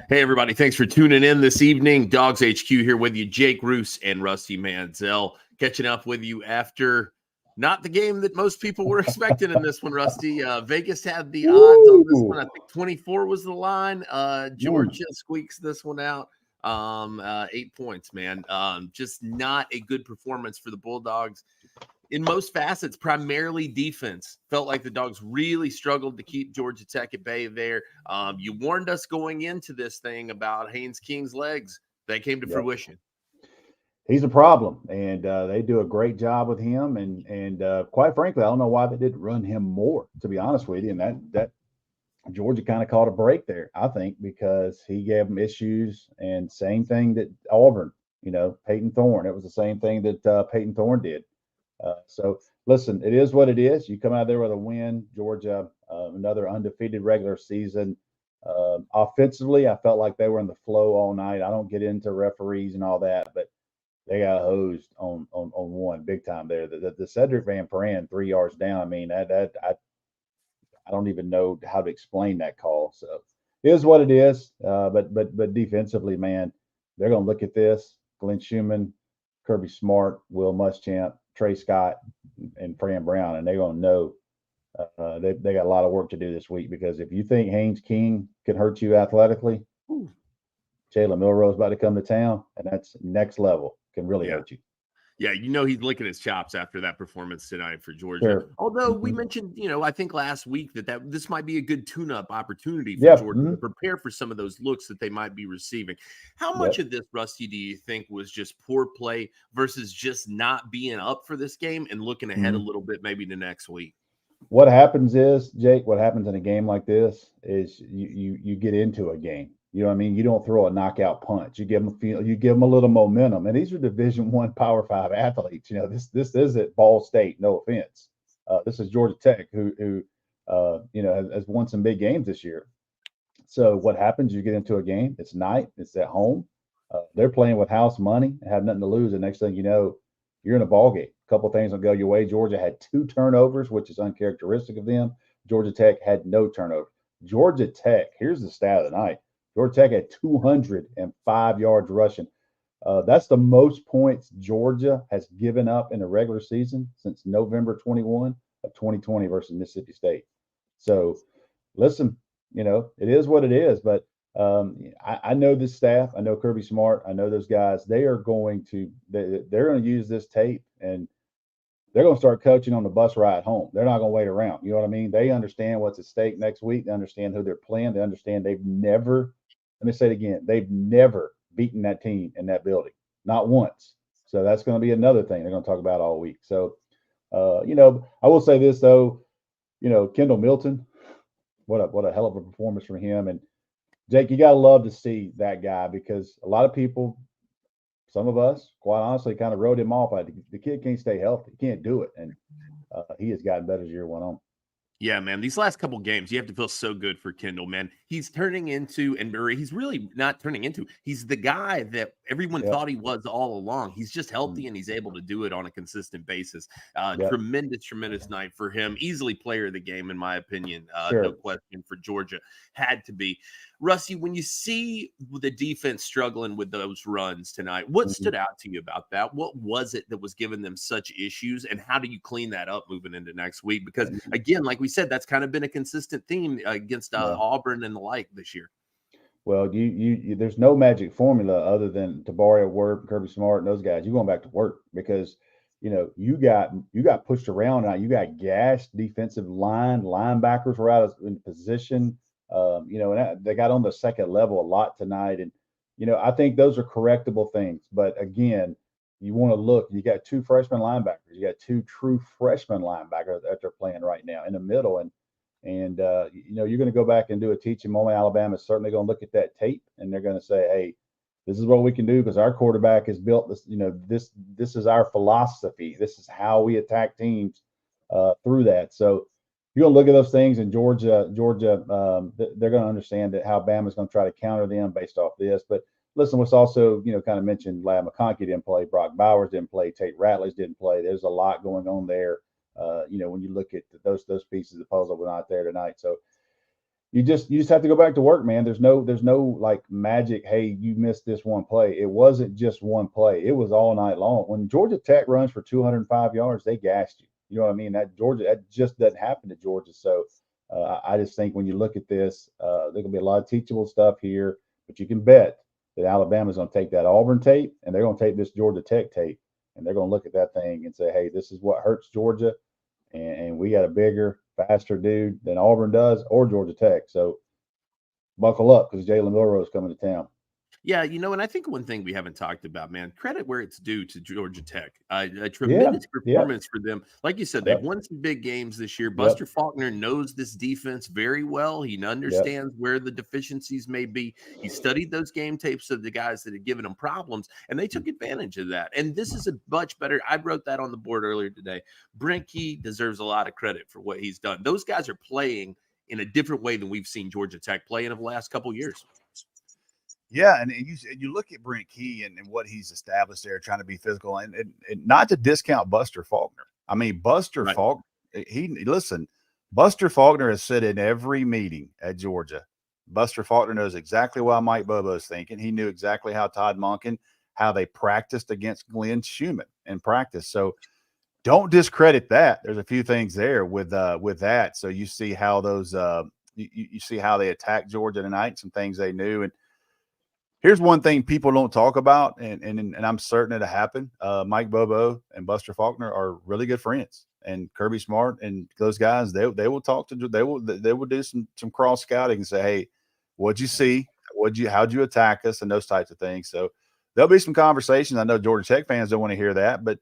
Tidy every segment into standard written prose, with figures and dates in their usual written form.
Hey, everybody. Thanks for tuning in this evening. DawgsHQ here with you. Jake Roos and Rusty Manziel catching up with you after not the game that most people were expecting in this one, Rusty. Vegas had the odds on this one. I think 24 was the line. Georgia squeaks this one out. 8 points, man. Just not a good performance for the Bulldogs. In most facets, primarily defense. Felt like the Dogs really struggled to keep Georgia Tech at bay there. You warned us going into this thing about Haynes King's legs. That came to fruition. He's a problem, and they do a great job with him. And quite frankly, I don't know why they didn't run him more, to be honest with you. And that Georgia kind of caught a break there, I think, because he gave them issues. And same thing that Auburn, Peyton Thorne. It was the same thing that Peyton Thorne did. So listen, it is what it is. You come out there with a win, Georgia, another undefeated regular season. Offensively, I felt like they were in the flow all night. I don't get into referees and all that, but they got hosed on one big time there. The Cedric Van Pran 3 yards down. I mean, I don't even know how to explain that call. So it is what it is. But defensively, man, they're gonna look at this. Glenn Schumann, Kirby Smart, Will Muschamp, Trey Scott, and Fran Brown, and they're going to know they got a lot of work to do this week, because if you think Haynes King can hurt you athletically, Jalen Milroe's about to come to town, and that's next level, can really hurt you. Yeah, he's licking his chops after that performance tonight for Georgia. Sure. Although we mentioned, I think last week that this might be a good tune-up opportunity for Georgia to prepare for some of those looks that they might be receiving. How much of this, Rusty, do you think was just poor play versus just not being up for this game and looking ahead a little bit maybe to next week? What happens is, Jake, what happens in a game like this is you get into a game. You know what I mean? You don't throw a knockout punch. You give them a little momentum. And these are Division I Power 5 athletes. This isn't Ball State. No offense. This is Georgia Tech, who has won some big games this year. So what happens? You get into a game. It's night. It's at home. They're playing with house money and have nothing to lose. And next thing you know, you're in a ball game. A couple of things will go your way. Georgia had 2 turnovers, which is uncharacteristic of them. Georgia Tech had no turnovers. Georgia Tech. Here's the stat of the night. Georgia Tech had 205 yards rushing. That's the most points Georgia has given up in a regular season since November 21 of 2020 versus Mississippi State. So, listen, it is what it is. But I know this staff. I know Kirby Smart. I know those guys. They're going to use this tape, and they're going to start coaching on the bus ride home. They're not going to wait around. You know what I mean? They understand what's at stake next week. They understand who they're playing. They understand they've never. Let me say it again. They've never beaten that team in that building, not once. So that's going to be another thing they're going to talk about all week. So, I will say this though, Kendall Milton, what a hell of a performance from him. And Jake, you got to love to see that guy, because a lot of people, some of us, quite honestly, kind of wrote him off. The kid can't stay healthy. He can't do it. And he has gotten better as the year went on. Yeah, man, these last couple games, you have to feel so good for Kendall, man. He's turning into, and he's really not turning into, he's the guy that everyone thought he was all along. He's just healthy and he's able to do it on a consistent basis. Tremendous night for him. Easily player of the game, in my opinion. No question for Georgia. Had to be. Rusty, when you see the defense struggling with those runs tonight, what stood out to you about that? What was it that was giving them such issues, and how do you clean that up moving into next week? Because, again, like we said, that's kind of been a consistent theme against Auburn and the like this year. Well, you there's no magic formula other than Tabari Worth, Kirby Smart, and those guys. You're going back to work, because you got pushed around now. You got gashed defensive linebackers were out in position. And they got on the second level a lot tonight. And, I think those are correctable things. But again, you want to look, you got 2 freshman linebackers. You got 2 true freshman linebackers that they're playing right now in the middle. And you're going to go back and do a teaching moment. Alabama is certainly going to look at that tape, and they're going to say, hey, this is what we can do, because our quarterback is built this, this is our philosophy. This is how we attack teams through that. So you're going to look at those things, and Georgia, they're going to understand that how Bama's going to try to counter them based off this. But listen, what's also, kind of mentioned, Lad McConkey didn't play, Brock Bowers didn't play, Tate Ratledge didn't play. There's a lot going on there. When you look at those pieces of the puzzle were not there tonight. So, you just have to go back to work, man. There's no like magic. Hey, you missed this one play. It wasn't just one play. It was all night long. When Georgia Tech runs for 205 yards, they gassed you. You know what I mean? That just doesn't happen to Georgia. So I just think when you look at this, there's gonna be a lot of teachable stuff here. But you can bet that Alabama's gonna take that Auburn tape and they're gonna take this Georgia Tech tape and they're gonna look at that thing and say, hey, this is what hurts Georgia, and we got a bigger, faster dude than Auburn does or Georgia Tech. So buckle up because Jalen Milroe is coming to town. Yeah, and I think one thing we haven't talked about, man, credit where it's due to Georgia Tech. A tremendous performance for them. Like you said, they've won some big games this year. Buster Faulkner knows this defense very well. He understands where the deficiencies may be. He studied those game tapes of the guys that had given him problems, and they took advantage of that. And this is a much better. I wrote that on the board earlier today. Brent Key deserves a lot of credit for what he's done. Those guys are playing in a different way than we've seen Georgia Tech play in the last couple of years. Yeah, and you look at Brent Key and what he's established there, trying to be physical, and not to discount Buster Faulkner. I mean, Buster Faulkner. Buster Faulkner has said in every meeting at Georgia, Buster Faulkner knows exactly what Mike Bobo is thinking. He knew exactly how Todd Monken, how they practiced against Glenn Schumann in practice. So don't discredit that. There's a few things there with that. So you see how those you see how they attacked Georgia tonight, some things they knew. And here's one thing people don't talk about, and I'm certain it'll happen. Mike Bobo and Buster Faulkner are really good friends, and Kirby Smart and those guys, they will talk to, they will do some cross scouting and say, hey, what'd you see? How'd you attack us? And those types of things. So there'll be some conversations. I know Georgia Tech fans don't want to hear that, but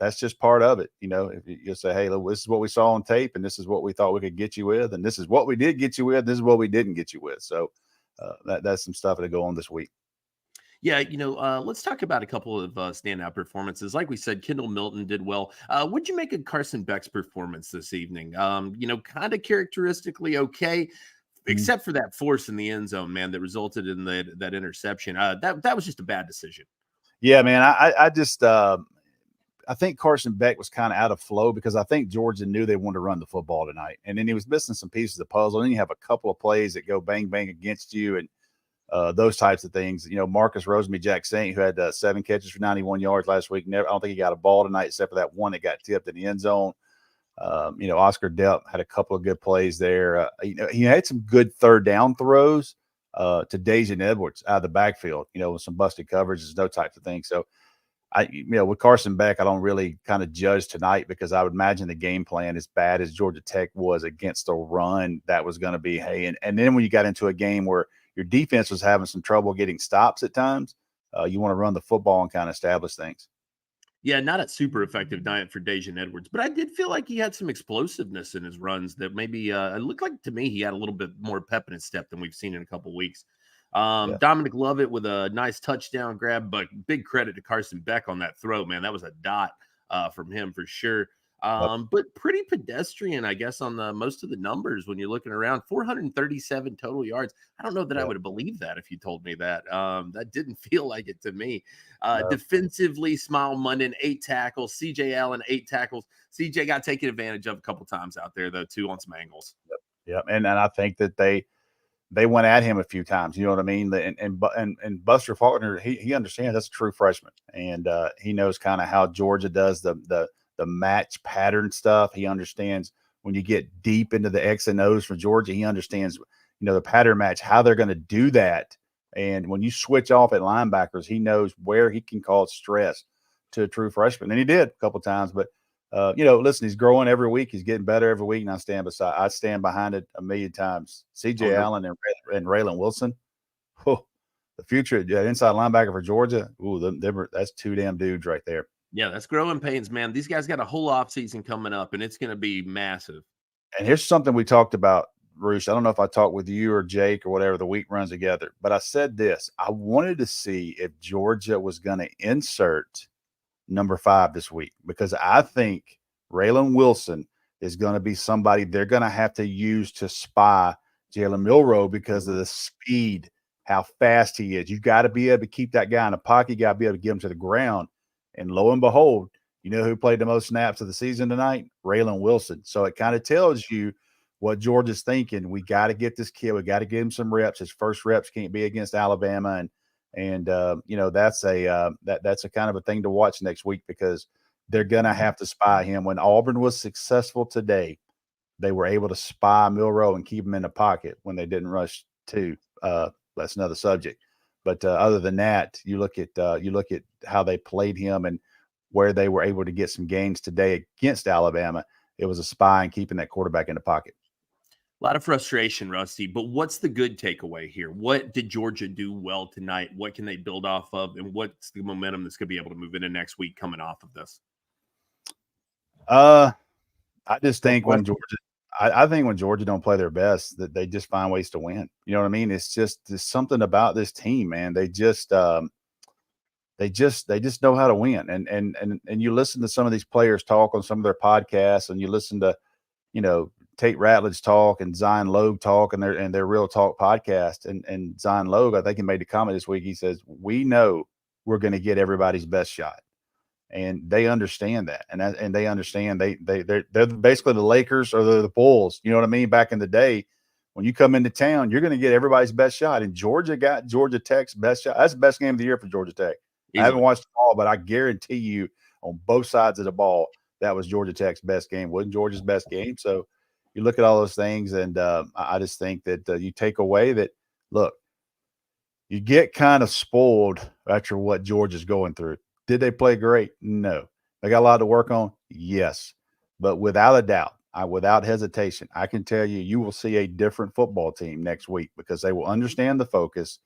that's just part of it. If you say, hey, look, this is what we saw on tape, and this is what we thought we could get you with, and this is what we did get you with, this is what we didn't get you with. So that's some stuff that'll go on this week. Yeah, let's talk about a couple of standout performances. Like we said, Kendall Milton did well. What'd you make of Carson Beck's performance this evening? Kind of characteristically okay, except for that force in the end zone, man, that resulted in that interception. That was just a bad decision. Yeah, man. I think Carson Beck was kind of out of flow because I think Georgia knew they wanted to run the football tonight. And then he was missing some pieces of the puzzle. And then you have a couple of plays that go bang, bang against you and those types of things. Marcus Rosemy-Jack Saint, who had 7 catches for 91 yards last week. I don't think he got a ball tonight except for that one that got tipped in the end zone. Oscar Delp had a couple of good plays there. He had some good third down throws to Dajan Edwards out of the backfield, with some busted coverages, those types of things. So, with Carson Beck, I don't really kind of judge tonight because I would imagine the game plan, as bad as Georgia Tech was against the run, that was going to be, hey, and then when you got into a game where your defense was having some trouble getting stops at times, you want to run the football and kind of establish things. Yeah, not a super effective night for Dajan Edwards, but I did feel like he had some explosiveness in his runs that maybe it looked like to me he had a little bit more pep in his step than we've seen in a couple of weeks. Dominic Lovett with a nice touchdown grab, but big credit to Carson Beck on that throw, man. That was a dot from him for sure. But pretty pedestrian, I guess, on the most of the numbers when you're looking around. 437 total yards. I don't know that I would have believed that if you told me that. That didn't feel like it to me. Defensively, Smile Munden, 8 tackles. CJ Allen, 8 tackles. CJ got taken advantage of a couple times out there, though, too, on some angles. Yep. And I think that they went at him a few times. You know what I mean? And Buster Faulkner, he understands that's a true freshman, and he knows kind of how Georgia does the match pattern stuff. He understands when you get deep into the X and O's for Georgia, he understands, the pattern match, how they're going to do that. And when you switch off at linebackers, he knows where he can cause stress to a true freshman. And he did a couple of times, but listen, he's growing every week. He's getting better every week. And I stand behind it a million times. CJ Allen and Raylan Wilson. Oh, the future inside linebacker for Georgia. Ooh, that's 2 damn dudes right there. Yeah, that's growing pains, man. These guys got a whole offseason coming up, and it's going to be massive. And here's something we talked about, Roosh. I don't know if I talked with you or Jake or whatever, the week runs together, but I said this. I wanted to see if Georgia was going to insert number 5 this week because I think Raylan Wilson is going to be somebody they're going to have to use to spy Jalen Milroe because of the speed, how fast he is. You've got to be able to keep that guy in the pocket. You got to be able to get him to the ground. And lo and behold, you know who played the most snaps of the season tonight? Raylan Wilson. So it kind of tells you what Georgia's thinking. We got to get this kid. We got to give him some reps. His first reps can't be against Alabama, and that's a kind of a thing to watch next week, because they're gonna have to spy him. When Auburn was successful today, they were able to spy Milroe and keep him in the pocket when they didn't rush two. That's another subject. But other than that, you look at how they played him and where they were able to get some gains today against Alabama. It was a spy and keeping that quarterback in the pocket. A lot of frustration, Rusty, but what's the good takeaway here? What did Georgia do well tonight? What can they build off of? And what's the momentum that's going to be able to move into next week coming off of this? I just think when Georgia don't play their best, that they just find ways to win. You know what I mean? There's something about this team, man. They just know how to win. And you listen to some of these players talk on some of their podcasts, and you listen to, Tate Ratledge talk and Zion Logue talk and their Real Talk podcast. And Zion Logue, I think he made a comment this week. He says, we know we're going to get everybody's best shot. And they understand that. And they understand they're basically the Lakers or the Bulls. You know what I mean? Back in the day, when you come into town, you're going to get everybody's best shot. And Georgia got Georgia Tech's best shot. That's the best game of the year for Georgia Tech. Easily. I haven't watched the ball, but I guarantee you on both sides of the ball, that was Georgia Tech's best game. Wasn't Georgia's best game. So you look at all those things, and I just think that you take away that, look, you get kind of spoiled after what Georgia's going through. Did they play great? No. They got a lot to work on? Yes. But without a doubt, without hesitation, I can tell you, you will see a different football team next week, because they will understand the focus.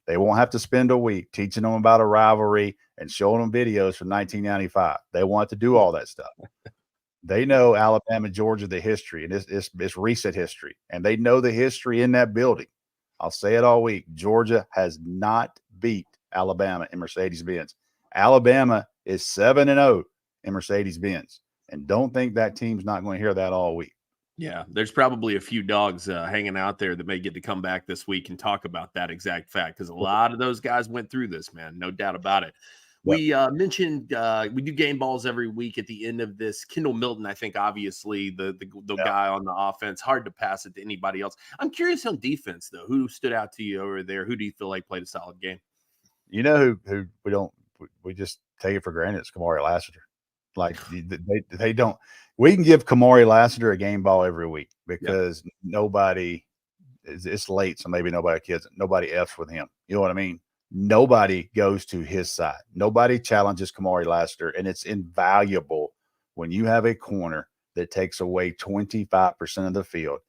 They won't have to spend a week teaching them about a rivalry and showing them videos from 1995. They want to do all that stuff. They know Alabama, Georgia, the history, and it's recent history, and they know the history in that building. I'll say it all week. Georgia has not beat Alabama in Mercedes-Benz. Alabama is 7-0 in Mercedes-Benz, and don't think that team's not going to hear that all week. Yeah, there's probably a few dogs hanging out there that may get to come back this week and talk about that exact fact, because a lot of those guys went through this, man. No doubt about it. We mentioned we do game balls every week at the end of this. Kendall Milton, I think, obviously the guy on the offense. Hard to pass it to anybody else. I'm curious on defense, though. Who stood out to you over there? Who do you feel like played a solid game? You know who we just take it for granted? It's Kamari Lassiter. Like they don't. We can give Kamari Lassiter a game ball every week, because nobody it's late, so maybe nobody F's with him. You know what I mean? Nobody goes to his side. Nobody challenges Kamari Lassiter, and it's invaluable when you have a corner that takes away 25% of the field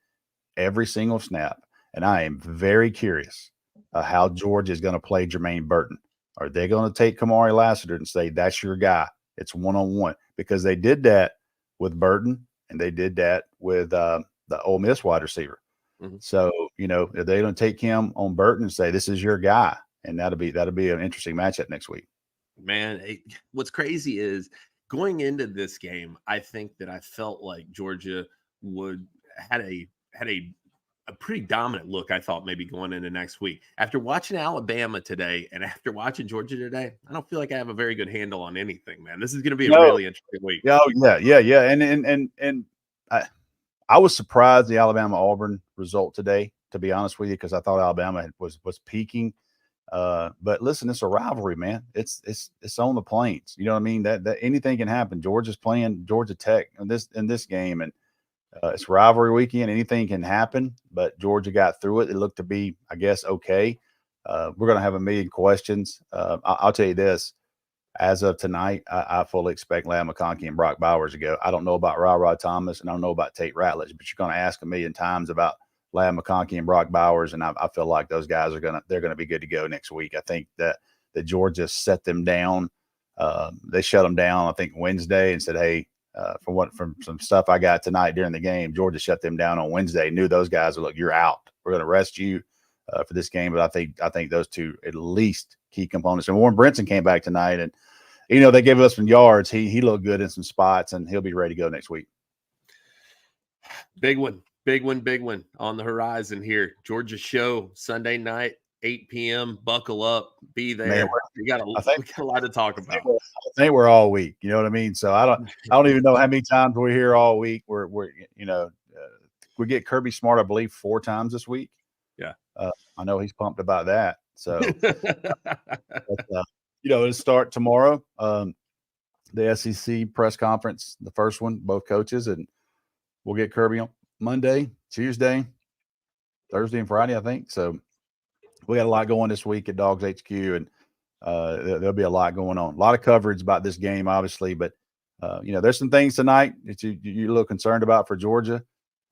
every single snap. And I am very curious how Georgia is going to play Jermaine Burton. Are they going to take Kamari Lassiter and say, that's your guy? It's one-on-one, because they did that with Burton, and they did that with the Ole Miss wide receiver. Mm-hmm. So, if they don't take him on Burton and say, this is your guy, and that'll be an interesting matchup next week. Man, what's crazy is going into this game, I think that I felt like Georgia had a pretty dominant look, I thought, maybe going into next week. After watching Alabama today and after watching Georgia today, I don't feel like I have a very good handle on anything, man. This is going to be a really interesting week. Yeah. And I was surprised the Alabama-Auburn result today, to be honest with you, because I thought Alabama was peaking. But listen, it's a rivalry, man. It's on the plains. You know what I mean? That anything can happen. Georgia's playing Georgia Tech in this game, and it's rivalry weekend. Anything can happen, but Georgia got through it. It looked to be, I guess, okay. We're going to have a million questions. I'll tell you this. As of tonight, I fully expect Lamb McConkey and Brock Bowers to go. I don't know about Ra Thomas, and I don't know about Tate Ratledge, but you're going to ask a million times about Lamb McConkey and Brock Bowers, and I feel like those guys they're gonna be good to go next week. I think that Georgia set them down. They shut them down, I think, Wednesday, and said, hey, from some stuff I got tonight during the game, Georgia shut them down on Wednesday. Knew those guys would look, you're out. We're going to rest you for this game. But I think those two at least key components. And Warren Brinson came back tonight, and they gave us some yards. He looked good in some spots, and he'll be ready to go next week. Big one on the horizon here. Georgia show Sunday night, 8 p.m. Buckle up, be there. Man, we got a lot to talk about. I think we're all week. You know what I mean? So I don't even know how many times we're here all week. We we get Kirby Smart, I believe, 4 times this week. Yeah. I know he's pumped about that. So, it'll start tomorrow. The SEC press conference, the first one, both coaches, and we'll get Kirby on Monday, Tuesday, Thursday, and Friday, I think. So we got a lot going this week at DawgsHQ, and there'll be a lot going on. A lot of coverage about this game, obviously, but there's some things tonight that you're a little concerned about for Georgia,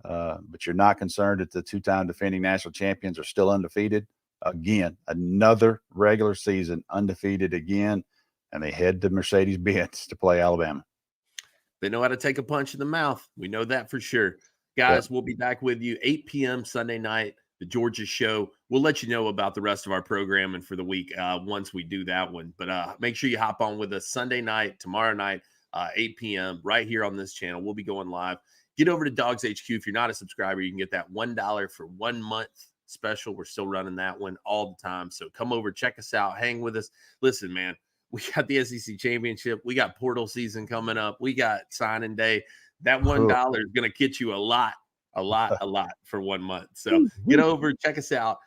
but you're not concerned that the 2-time defending national champions are still undefeated. Again, another regular season undefeated again, and they head to Mercedes-Benz to play Alabama. They know how to take a punch in the mouth. We know that for sure. Guys, We'll be back with you 8 p.m. Sunday night, the Georgia show. We'll let you know about the rest of our programming for the week once we do that one. But make sure you hop on with us Sunday night, tomorrow night, 8 p.m. right here on this channel. We'll be going live. Get over to DawgsHQ. If you're not a subscriber, you can get that $1 for 1 month special. We're still running that one all the time. So come over, check us out, hang with us. Listen, man, we got the SEC championship. We got portal season coming up. We got signing day. That $1 is going to get you a lot for 1 month. So get over, check us out.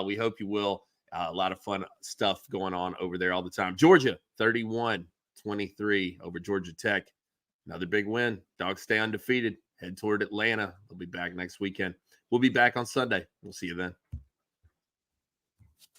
We hope you will. A lot of fun stuff going on over there all the time. Georgia, 31-23 over Georgia Tech. Another big win. Dogs stay undefeated. Head toward Atlanta. They'll be back next weekend. We'll be back on Sunday. We'll see you then.